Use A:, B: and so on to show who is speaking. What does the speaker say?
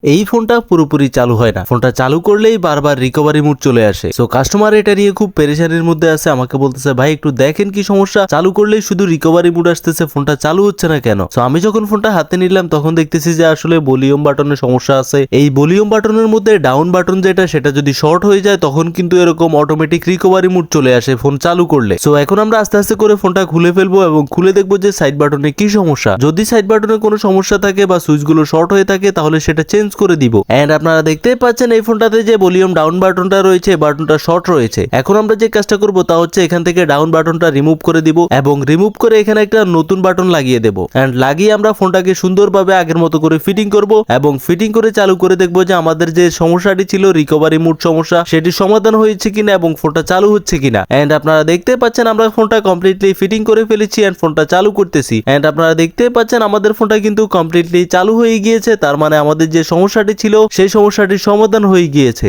A: এই ফোনটা পুরোপুরি চালু হয় না। ফোনটা চালু করলেই বারবার রিকভারি মুড চলে আসে। সো কাস্টমার এটা নিয়ে খুব পেরেশানির মধ্যে আছে, আমাকে বলতেছে ভাই একটু দেখেন কি সমস্যা, চালু করলেই শুধু রিকভারি মুড আসতেছে, ফোনটা চালু হচ্ছে না কেন। সো আমি যখন ফোনটা হাতে নিলাম তখন দেখতেছি যে আসলে ভলিউম বাটনের সমস্যা আছে। এই ভলিউম বাটনের মধ্যে ডাউন বাটন যেটা সেটা যদি শর্ট হয়ে যায় তখন কিন্তু এরকম অটোমেটিক রিকভারি মুড চলে আসে ফোন চালু করলে। সো এখন আমরা আস্তে আস্তে করে ফোনটা খুলে ফেলবো এবং খুলে দেখবো যে সাইড বাটনে কি সমস্যা। যদি সাইড বাটনে কোনো সমস্যা থাকে বা সুইচগুলো শর্ট হয়ে থাকে তাহলে সেটা চেঞ্জ করে দিব। এন্ড আপনারা দেখতেই পাচ্ছেন এই ফোনটাতে যে ভলিউম ডাউন বাটনটা রয়েছে, বাটনটা শর্ট রয়েছে। এখন আমরা যে কাজটা করব তা হচ্ছে এখান থেকে ডাউন বাটনটা রিমুভ করে দিব এবং রিমুভ করে এখানে একটা নতুন বাটন লাগিয়ে দেব। এন্ড লাগিয়ে আমরা ফোনটাকে সুন্দরভাবে আগের মতো করে ফিটিং করব এবং ফিটিং করে চালু করে দেখবো যে আমাদের যে সমস্যাটি ছিল রিকভারি মুড সমস্যা সেটি সমাধান হয়েছে কিনা এবং ফোনটা চালু হচ্ছে কিনা। এন্ড আপনারা দেখতে পাচ্ছেন আমরা ফোনটা কমপ্লিটলি ফিটিং করে ফেলেছি এন্ড ফোনটা চালু করতেছি। এন্ড আপনারা দেখতে পাচ্ছেন আমাদের ফোনটা কিন্তু কমপ্লিটলি চালু হয়ে গিয়েছে, তার মানে আমাদের যে সমস্যাটি ছিল সেই সমস্যাটির সমাধান হয়ে গিয়েছে।